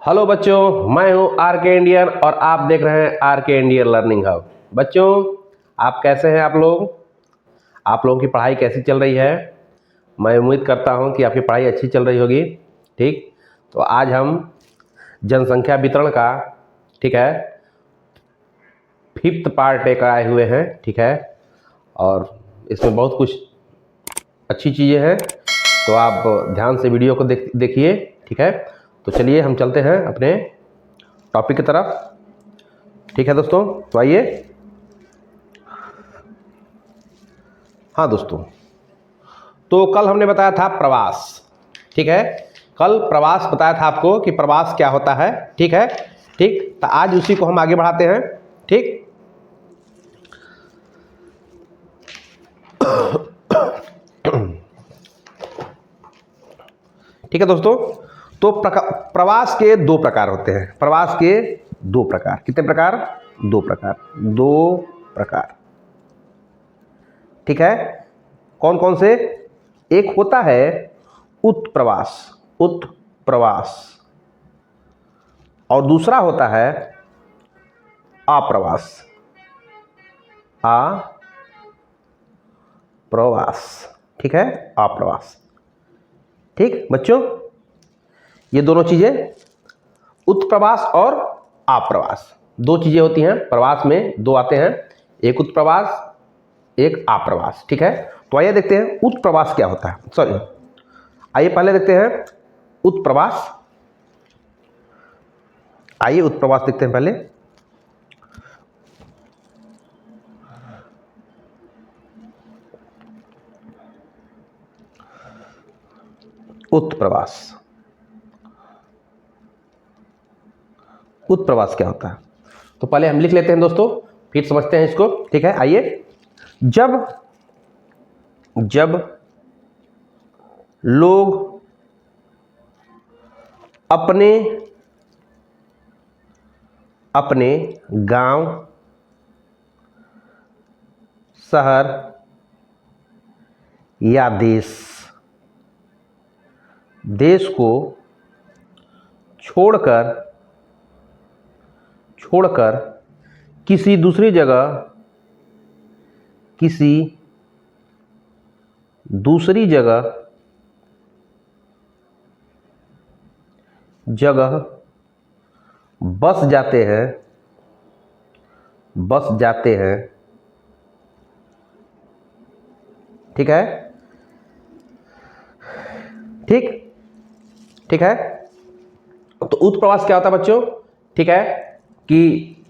Hello बच्चों, मैं हूं आर के इंडियन और आप देख रहे हैं आर के इंडियन लर्निंग हब। बच्चों, आप कैसे हैं? आप लोगों की पढ़ाई कैसी चल रही है? मैं उम्मीद करता हूं कि आपकी पढ़ाई अच्छी चल रही होगी। ठीक, तो आज हम जनसंख्या वितरण का, ठीक है, 5th पार्ट लेकर आए हुए हैं। ठीक है, और इसमें बहुत कुछ अच्छी चीज़ें हैं, तो आप ध्यान से वीडियो को देखिए। ठीक है, तो चलिए हम चलते हैं अपने टॉपिक की तरफ। ठीक है दोस्तों, तो आइए। हाँ दोस्तों, तो कल हमने बताया था प्रवास। ठीक है, कल प्रवास बताया था आपको कि प्रवास क्या होता है। ठीक है, ठीक, तो आज उसी को हम आगे बढ़ाते हैं। ठीक, ठीक है दोस्तों, तो प्रवास के दो प्रकार होते हैं। प्रवास के दो प्रकार, कितने प्रकार? दो प्रकार, दो प्रकार। ठीक है, कौन कौन से? एक होता है उत्प्रवास, उत्प्रवास, और दूसरा होता है अप्रवास, अप्रवास। ठीक है, अप्रवास। ठीक बच्चों, ये दोनों चीजें, उत्प्रवास और अप्रवास, दो चीजें होती हैं। प्रवास में दो आते हैं, एक उत्प्रवास, एक अप्रवास। ठीक है, तो आइए देखते हैं उत्प्रवास क्या होता है। सॉरी, आइए पहले देखते हैं उत्प्रवास। आइए उत्प्रवास देखते हैं पहले। उत्प्रवास, उत्प्रवास क्या होता है तो पहले हम लिख लेते हैं दोस्तों, फिर समझते हैं इसको। ठीक है, आइए। जब जब लोग अपने अपने गांव, शहर या देश को छोड़कर छोड़कर किसी दूसरी जगह, किसी दूसरी जगह बस जाते हैं, बस जाते हैं। ठीक है, ठीक, ठीक है। तो उत्प्रवास क्या होता है बच्चों? ठीक है, कि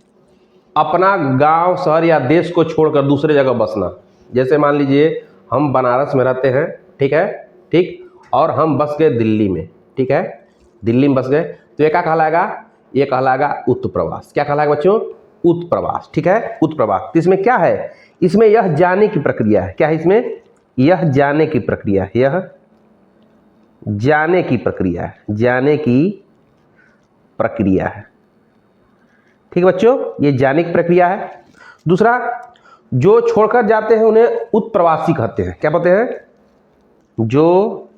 अपना गांव, शहर या देश को छोड़कर दूसरे जगह बसना। जैसे मान लीजिए हम बनारस में रहते हैं, ठीक है, ठीक, और हम बस गए दिल्ली में। ठीक है, दिल्ली में बस गए, तो ये क्या कहलाएगा? ये कहलाएगा उत्प्रवास। क्या कहलाएगा बच्चों? उत्प्रवास। ठीक है, उत्प्रवास। तो इसमें क्या है? इसमें यह जाने की प्रक्रिया है। क्या है इसमें? यह जाने की प्रक्रिया है, यह जाने की प्रक्रिया है, जाने की प्रक्रिया है। ठीक है बच्चों, ये जाने की प्रक्रिया है। दूसरा, जो छोड़कर जाते हैं उन्हें उत्प्रवासी कहते हैं। क्या कहते हैं? जो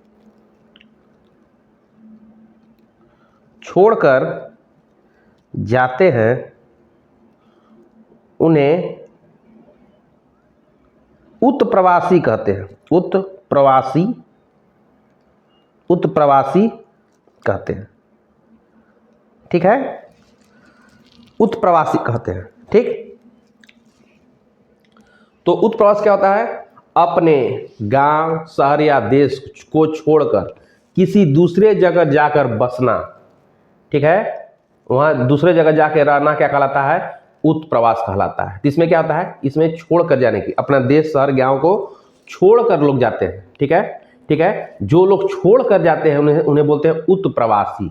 छोड़कर जाते हैं उन्हें उत्प्रवासी कहते हैं। उत्प्रवासी, उत्प्रवासी कहते हैं। ठीक है, उत्प्रवासी कहते हैं। ठीक, तो उत्प्रवास क्या होता है? अपने गांव, शहर या देश को छोड़कर किसी दूसरे जगह जाकर बसना। ठीक है, वहां दूसरे जगह जाकर रहना क्या कहलाता है? उत्प्रवास कहलाता है। इसमें क्या होता है? इसमें छोड़कर जाने की, अपना देश, शहर, गांव को छोड़कर लोग जाते हैं। ठीक है, ठीक है, जो लोग छोड़कर जाते हैं उन्हें बोलते हैं उत्प्रवासी।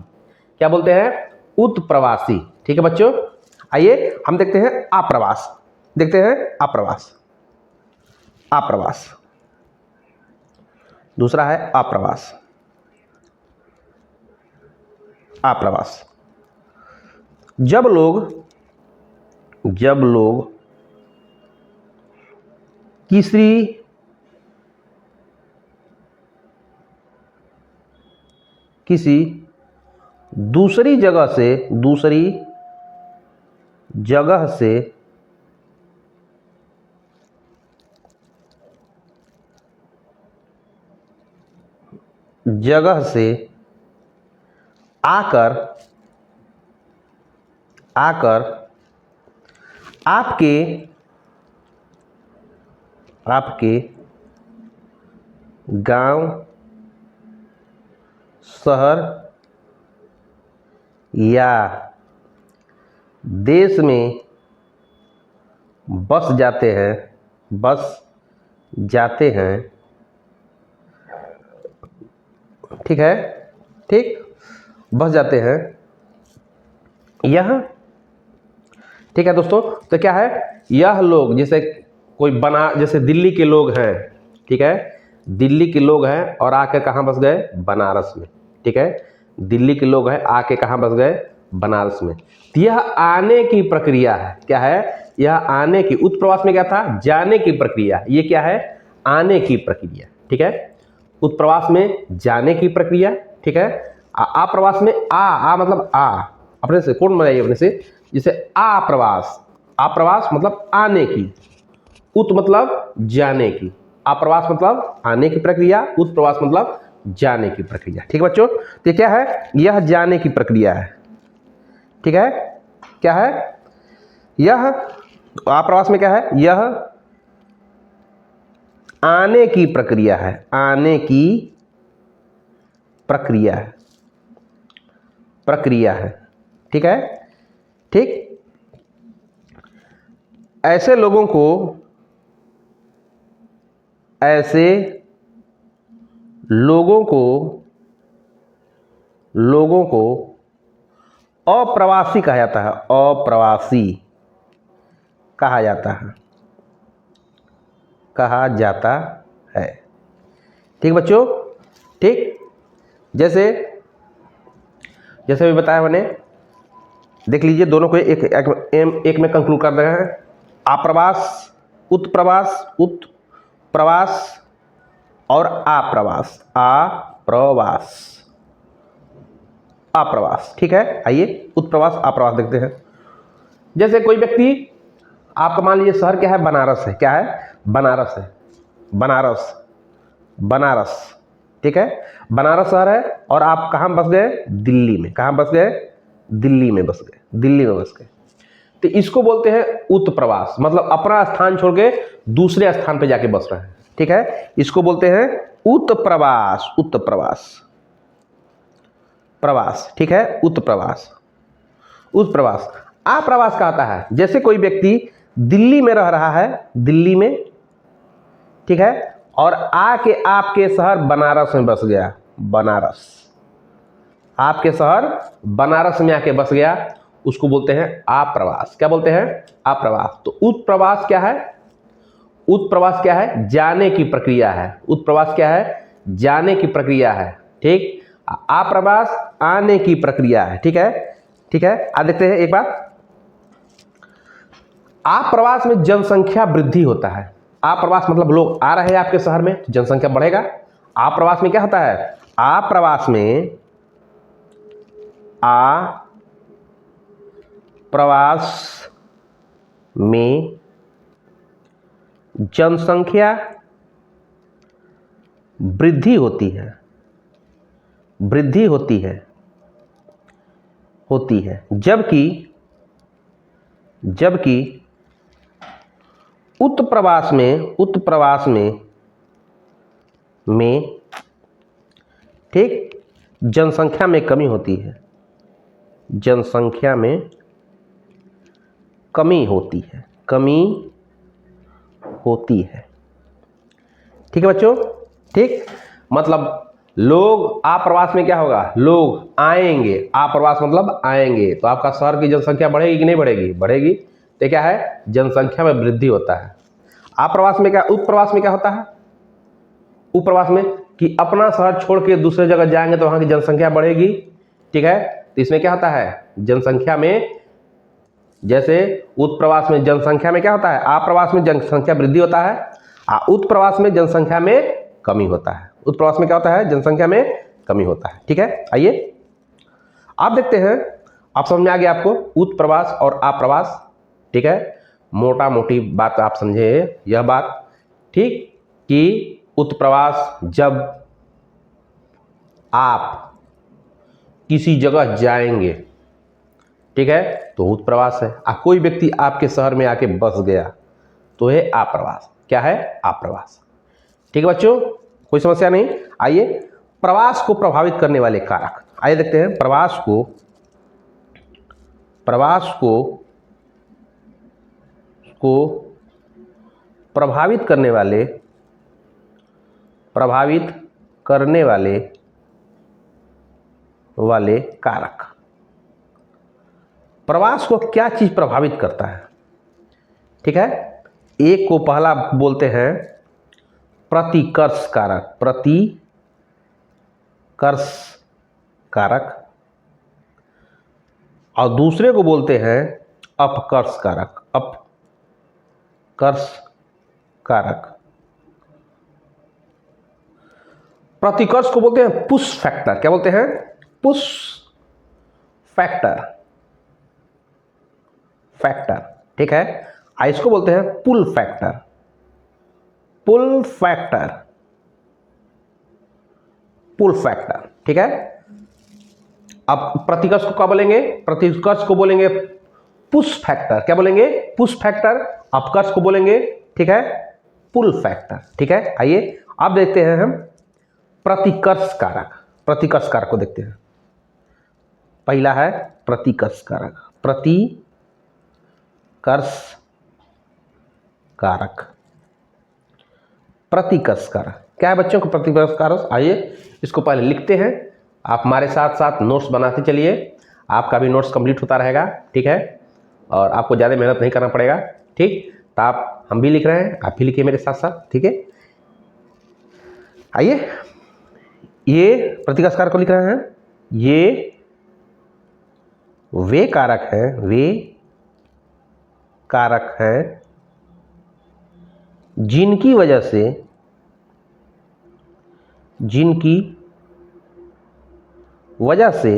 क्या बोलते हैं? उत्प्रवासी। ठीक है बच्चों, आइए हम देखते हैं अप्रवास। देखते हैं अप्रवास। अप्रवास, दूसरा है अप्रवास। अप्रवास, जब लोग किसी दूसरी जगह से आकर आपके गांव, शहर या देश में बस जाते हैं, ठीक है, बस जाते हैं यह, ठीक है दोस्तों। तो क्या है, यह लोग जैसे जैसे दिल्ली के लोग हैं, ठीक है, दिल्ली के लोग हैं और आके कहाँ बस गए, बनारस में, ठीक है, दिल्ली के लोग हैं आके कहाँ बस गए, बनारस में। तो यह आने की प्रक्रिया है, क्या है, यह आने की, उत्प्रवास में क्या था, जाने की प्रक्रिया, ये क्या है, आने की प्रक्रिया, ठीक है, उत्प्रवास में जाने की प्रक्रिया, ठीक है। आप्रवास में आ मतलब अपने से कौन बनाइए अपने से, जैसे आप्रवास मतलब आने की, उत मतलब जाने की, आप्रवास मतलब आने की प्रक्रिया, उत्प्रवास मतलब जाने की प्रक्रिया, ठीक है बच्चों। तो क्या है, यह जाने की प्रक्रिया है, ठीक है, क्या है, यह आप्रवास में क्या है, यह आने की प्रक्रिया है, प्रक्रिया है, ठीक है, ठीक। ऐसे लोगों को अप्रवासी कहा जाता है, ठीक बच्चों, ठीक। जैसे भी बताया मैंने, देख लीजिए दोनों को एक में कंक्लूड कर रहे हैं। आप्रवास, उत्प्रवास और आप्रवास, ठीक है। आइए उत्प्रवास आप्रवास देखते हैं। जैसे कोई व्यक्ति, आपका मान लीजिए शहर क्या है, बनारस है, क्या है, बनारस, ठीक है, बनारस शहर है और आप कहाँ बस गए, दिल्ली में, दिल्ली में बस गए। तो इसको बोलते हैं उत्प्रवास, मतलब अपना स्थान छोड़ के दूसरे स्थान पे जाके बस रहे हैं, ठीक है, इसको बोलते हैं उत्प्रवास, ठीक है, उत्प्रवास। आप्रवास का आता है, जैसे कोई व्यक्ति दिल्ली में रह रहा है, ठीक है, और आके आपके शहर बनारस में बस गया, आपके शहर बनारस में आके बस गया, उसको बोलते हैं आप्रवास। क्या बोलते हैं, आप्रवास। तो उत्प्रवास क्या है, जाने की प्रक्रिया है, उत्प्रवास क्या है, जाने की प्रक्रिया है, ठीक। आप्रवास आने की प्रक्रिया है, ठीक है। आज देखते हैं एक बात, आप्रवास में जनसंख्या वृद्धि होता है। आप्रवास मतलब लोग आ रहे हैं आपके शहर में, जनसंख्या बढ़ेगा। आप्रवास में क्या होता है, आप्रवास में जनसंख्या वृद्धि होती है, जबकि उत्प्रवास में ठीक, जनसंख्या में कमी होती है, ठीक है बच्चों, ठीक। मतलब लोग, आप्रवास में क्या होगा, लोग आएंगे, आप्रवास मतलब आएंगे, तो आपका शहर की जनसंख्या बढ़ेगी कि नहीं बढ़ेगी। तो क्या है, जनसंख्या में वृद्धि होता है। आप्रवास में क्या, उत्प्रवास में क्या होता है, उपप्रवास में कि अपना शहर छोड़ के दूसरे जगह जाएंगे तो वहां की जनसंख्या बढ़ेगी, ठीक है। तो इसमें क्या होता है, जनसंख्या में, जैसे उत्प्रवास में जनसंख्या में क्या होता है, आप्रवास में जनसंख्या वृद्धि होता है, उत्प्रवास में जनसंख्या में कमी होता है। उत्प्रवास में क्या होता है, जनसंख्या में कमी होता है, ठीक है। आइए आप देखते हैं, आप समझ में आ गया आपको उत्प्रवास और आप्रवास, ठीक है। मोटा मोटी बात आप समझे यह बात, ठीक, कि उत्प्रवास जब आप किसी जगह जाएंगे, ठीक है, तो उत्प्रवास है। कोई व्यक्ति आपके शहर में आके बस गया तो है आप्रवास। क्या है? आप्रवास। ठीक है बच्चों, कोई समस्या नहीं। आइए प्रवास को प्रभावित करने वाले कारक, आइए देखते हैं प्रवास को प्रभावित करने वाले कारक। प्रवास को क्या चीज प्रभावित करता है? ठीक है, एक को पहला बोलते हैं प्रतिकर्ष कारक, और दूसरे को बोलते हैं अपकर्ष कारक, प्रतिकर्ष को बोलते हैं पुश फैक्टर। क्या बोलते हैं? पुश फैक्टर, ठीक है। इसको बोलते हैं पुल फैक्टर, ठीक है। अब प्रतिकर्ष को क्या बोलेंगे? प्रतिकर्ष को बोलेंगे पुश फैक्टर। क्या बोलेंगे? Push factor. अपकर्ष को बोलेंगे, ठीक है, पुल फैक्टर, ठीक है। आइए अब देखते हैं हम प्रतिकर्ष कारक को देखते हैं। पहला है प्रतिकर्ष कारक, क्या है बच्चों को प्रतिकर्ष कारक? आइए इसको पहले लिखते हैं। आप हमारे साथ साथ नोट्स बनाते चलिए, आपका भी नोट्स कंप्लीट होता रहेगा, ठीक है, और आपको ज़्यादा मेहनत नहीं करना पड़ेगा, ठीक। तो आप, हम भी लिख रहे हैं, आप भी लिखिए मेरे साथ साथ, ठीक है। आइए ये प्रतिकर्ष कारक को लिख रहे हैं। ये वे कारक हैं जिनकी वजह से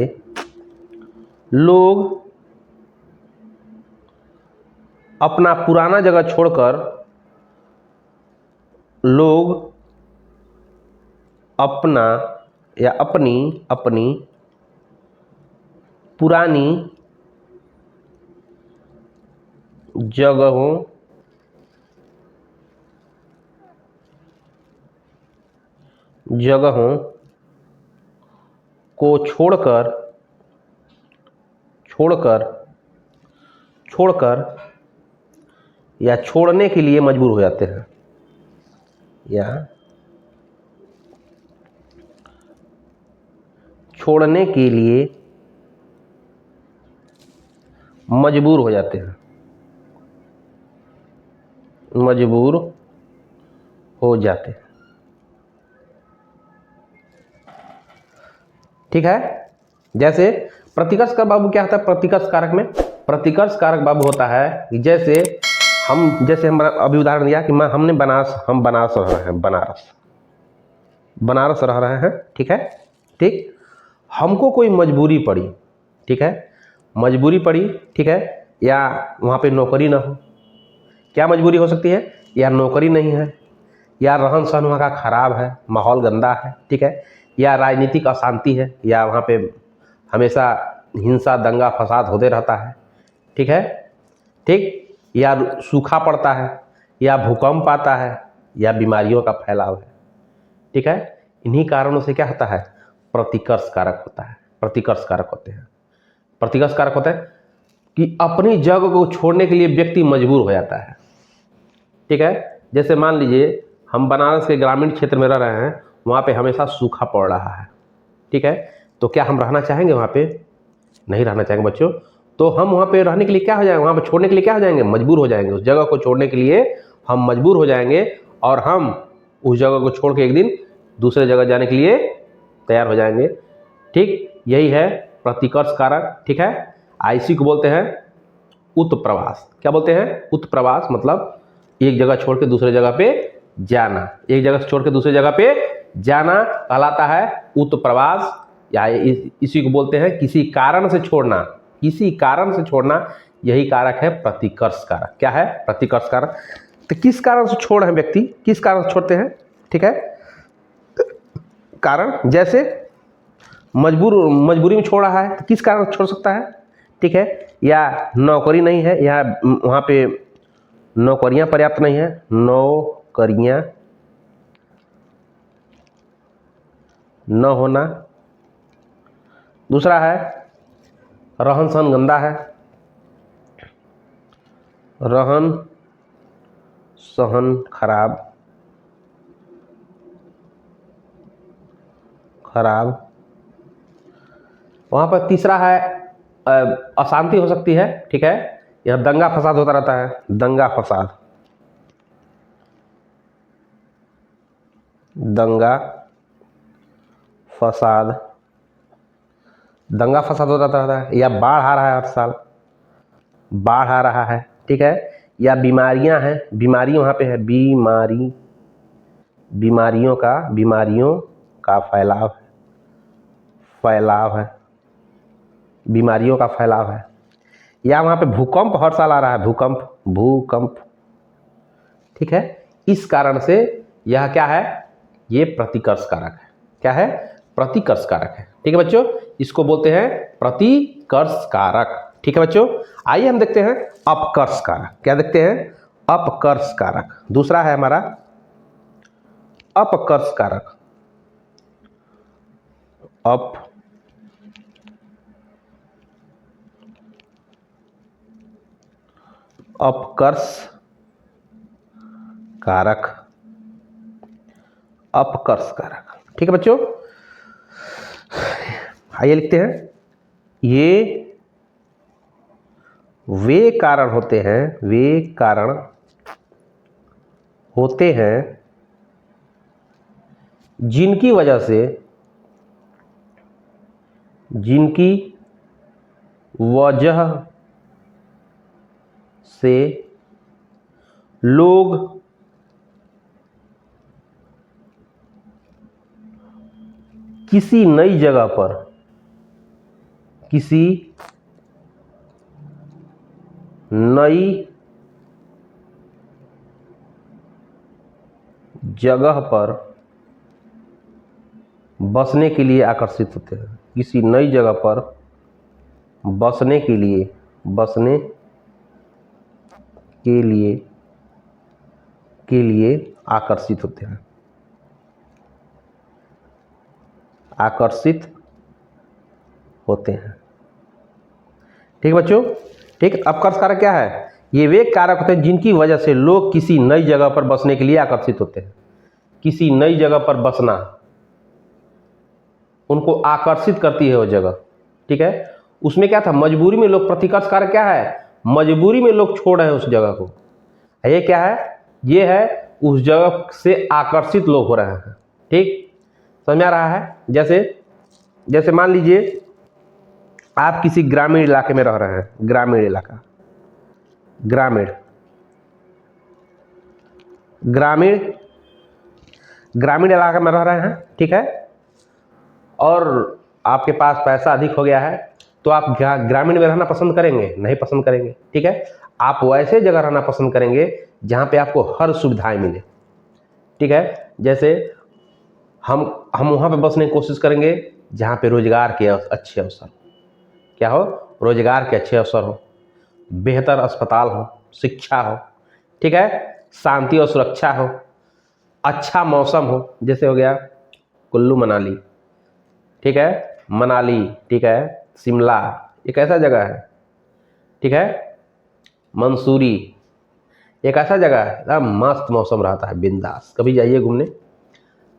लोग अपना पुराना जगह छोड़कर अपनी पुरानी जगहों को छोड़कर या छोड़ने के लिए मजबूर हो जाते हैं, या छोड़ने के लिए मजबूर हो जाते हैं, ठीक है। जैसे प्रतिकर्ष कारक बाबू क्या होता है? प्रतिकर्ष कारक में प्रतिकर्ष कारक बाबू होता है कि जैसे हम अभी उदाहरण दिया कि हम बनारस रह रहे हैं, ठीक है, ठीक। हमको कोई मजबूरी पड़ी, ठीक है, ठीक है, या वहाँ पे नौकरी ना हो। क्या मजबूरी हो सकती है? या नौकरी नहीं है, या रहन सहन वहाँ का खराब है, माहौल गंदा है, ठीक है, या राजनीतिक अशांति है, या वहाँ पे हमेशा हिंसा दंगा फसाद होते रहता है, ठीक है, ठीक, या सूखा पड़ता है, या भूकंप आता है, या बीमारियों का फैलाव है, ठीक है। इन्हीं कारणों से क्या होता है? प्रतिकर्ष कारक होता है, प्रतिकर्ष कारक होते हैं कि अपनी जगह को छोड़ने के लिए व्यक्ति मजबूर हो जाता है, ठीक है। जैसे मान लीजिए हम बनारस के ग्रामीण क्षेत्र में रह रहे हैं, वहाँ पे हमेशा सूखा पड़ रहा है, ठीक है, तो क्या हम रहना चाहेंगे? वहाँ पे नहीं रहना चाहेंगे बच्चों। तो हम वहाँ पे रहने के लिए क्या हो जाएंगे? वहाँ पे छोड़ने के लिए क्या हो जाएंगे? मजबूर हो जाएंगे। उस जगह को छोड़ने के लिए हम मजबूर हो जाएंगे, और हम उस जगह को छोड़ के एक दिन दूसरे जगह जाने के लिए तैयार हो जाएंगे, ठीक। यही है प्रतिकर्ष कारक, ठीक है। इसी को बोलते हैं उत्प्रवास। क्या बोलते हैं? उत्प्रवास मतलब एक जगह छोड़ के दूसरे जगह पे जाना, कहलाता है उत्प्रवास, या इसी को बोलते हैं किसी कारण से छोड़ना, किसी कारण से छोड़ना, यही कारक है प्रतिकर्ष कारक। क्या है? प्रतिकर्ष कारक। तो किस कारण से छोड़ है व्यक्ति, किस कारण से छोड़ते हैं? ठीक है, कारण जैसे मजबूरी में छोड़ रहा है, तो किस कारण से छोड़ सकता है? ठीक है, या नौकरी नहीं है, या वहाँ पे नौकरियां पर्याप्त नहीं है, नौकरियां न होना। दूसरा है रहन सहन गंदा है, रहन सहन खराब, वहाँ पर तीसरा है अशांति हो सकती है। ठीक है, यह दंगा फसाद होता रहता है, दंगा फसाद, दंगा फसाद, दंगा फसाद होता रहता है, या बाढ़ आ रहा है, हर साल बाढ़ आ रहा है। ठीक है, या बीमारियां हैं, बीमारी वहाँ पे है, बीमारियों का फैलाव है, बीमारियों का फैलाव है। या वहाँ पे भूकंप हर साल आ रहा है, भूकंप। ठीक है, इस कारण से यह क्या है? ये प्रतिकर्ष कारक है। क्या है? प्रतिकर्ष कारक है। ठीक है बच्चों, इसको बोलते हैं प्रतिकर्ष कारक। ठीक है बच्चों, आइए हम देखते हैं अपकर्ष कारक। क्या देखते हैं? अपकर्ष कारक। दूसरा है हमारा अपकर्ष कारक। अपकर्ष कारक, अपकर्ष कारक। ठीक है बच्चों, आइए लिखते हैं, ये वे कारण होते हैं जिनकी वजह से लोग किसी नई जगह पर बसने के लिए आकर्षित होते हैं, किसी नई जगह पर बसने के लिए आकर्षित होते हैं, ठीक बच्चों। ठीक, अपकर्ष कारक क्या है? ये वे कारक होते हैं जिनकी वजह से लोग किसी नई जगह पर बसने के लिए आकर्षित होते हैं। किसी नई जगह पर बसना उनको आकर्षित करती है वो जगह। ठीक है, उसमें क्या था? मजबूरी में लोग, प्रतिकर्ष कारक क्या है? मजबूरी में लोग छोड़ रहे हैं उस जगह को। ये क्या है? ये है उस जगह से आकर्षित लोग हो रहे हैं। ठीक, समझ में आ रहा है? जैसे मान लीजिए आप किसी ग्रामीण इलाके में रह रहे हैं, ग्रामीण इलाके में रह रहे हैं। ठीक है, और आपके पास पैसा अधिक हो गया है, तो आप ग्रामीण में रहना पसंद करेंगे? नहीं पसंद करेंगे। ठीक है, आप वैसे जगह रहना पसंद करेंगे जहाँ पे आपको हर सुविधाएं मिले। ठीक है, जैसे हम वहाँ पे बसने की कोशिश करेंगे जहाँ पे रोजगार के अच्छे अवसर, क्या हो? रोजगार के अच्छे अवसर हो, बेहतर अस्पताल हो, शिक्षा हो। ठीक है, शांति और सुरक्षा हो, अच्छा मौसम हो, जैसे हो गया कुल्लू मनाली। ठीक है, मनाली, ठीक है, शिमला एक ऐसा जगह है। ठीक है, मंसूरी एक ऐसा जगह है, एकदम मस्त मौसम रहता है, बिंदास। कभी जाइए घूमने,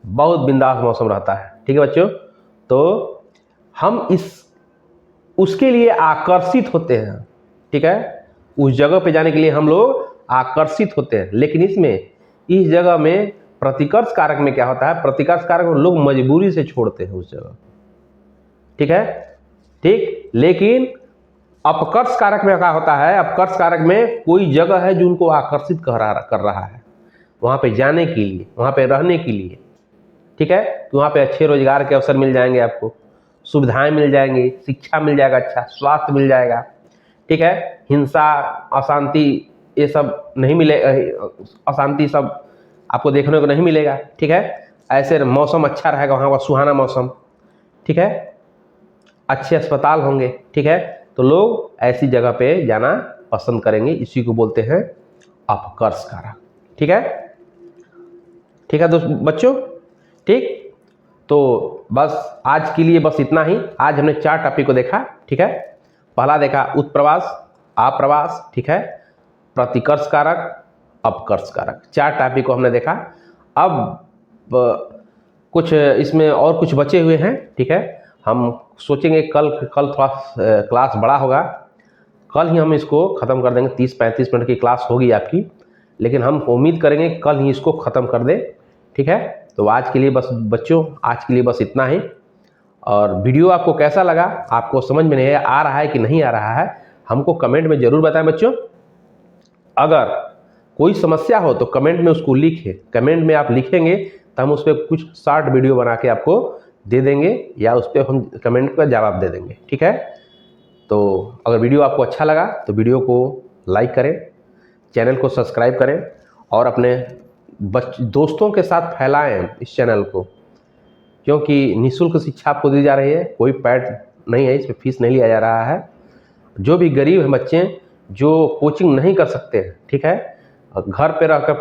बहुत बिंदास मौसम रहता है। ठीक है बच्चों, तो हम उसके लिए आकर्षित होते हैं। ठीक है, उस जगह पे जाने के लिए हम लोग आकर्षित होते हैं। लेकिन इस जगह में प्रतिकर्ष कारक में क्या होता है? प्रतिकर्ष कारक में लोग मजबूरी से छोड़ते हैं उस जगह। ठीक है, ठीक। लेकिन अपकर्ष कारक में क्या होता है? अपकर्ष कारक में कोई जगह है जो उनको आकर्षित कर रहा है वहां पे जाने के लिए, वहां पे रहने के लिए। ठीक है, तो वहां पे अच्छे रोजगार के अवसर मिल जाएंगे आपको, सुविधाएं मिल जाएंगी, शिक्षा मिल जाएगा, अच्छा स्वास्थ्य मिल जाएगा, ठीक है। हिंसा, अशांति, ये सब नहीं मिले, अशांति सब आपको देखने को नहीं मिलेगा, ठीक है। ऐसे मौसम अच्छा रहेगा वहाँ का, सुहाना मौसम, ठीक है। अच्छे अस्पताल होंगे, ठीक है। तो लोग ऐसी जगह पे जाना पसंद करेंगे, इसी को बोलते हैं अपकर्ष कारक, ठीक है। ठीक है दोस्त बच्चों, ठीक। तो बस आज के लिए बस इतना ही। आज हमने 4 टॉपिक को देखा, ठीक है। पहला देखा उत्प्रवास, आप्रवास, ठीक है, प्रतिकर्ष कारक, अपकर्ष कारक, 4 टॉपिक को हमने देखा। अब कुछ इसमें और कुछ बचे हुए हैं, ठीक है। हम सोचेंगे कल थोड़ा क्लास बड़ा होगा, कल ही हम इसको ख़त्म कर देंगे। 30-35 मिनट की क्लास होगी आपकी, लेकिन हम उम्मीद करेंगे कल ही इसको ख़त्म कर दें, ठीक है। तो आज के लिए बस बच्चों, आज के लिए बस इतना ही। और वीडियो आपको कैसा लगा, आपको समझ में नहीं आ रहा है कि नहीं आ रहा है, हमको कमेंट में ज़रूर बताएं बच्चों। अगर कोई समस्या हो तो कमेंट में उसको लिखें, कमेंट में आप लिखेंगे तो हम उस पर कुछ शॉर्ट वीडियो बना के आपको दे देंगे, या उस पर हम कमेंट का जवाब दे देंगे, ठीक है। तो अगर वीडियो आपको अच्छा लगा तो वीडियो को लाइक करें, चैनल को सब्सक्राइब करें और अपने दोस्तों के साथ फैलाएं इस चैनल को, क्योंकि निःशुल्क शिक्षा आपको दी जा रही है, कोई पैड नहीं है, इस पर फीस नहीं लिया जा रहा है। जो भी गरीब हैं बच्चे जो कोचिंग नहीं कर सकते हैं, ठीक है, घर पे रहकर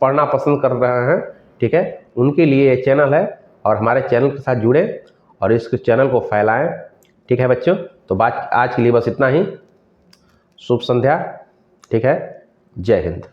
पढ़ना पसंद कर रहे हैं, ठीक है, उनके लिए ये चैनल है। और हमारे चैनल के साथ जुड़े और इस चैनल को फैलाएं, ठीक है बच्चों। तो आज के लिए बस इतना ही। शुभ संध्या, ठीक है। जय हिंद।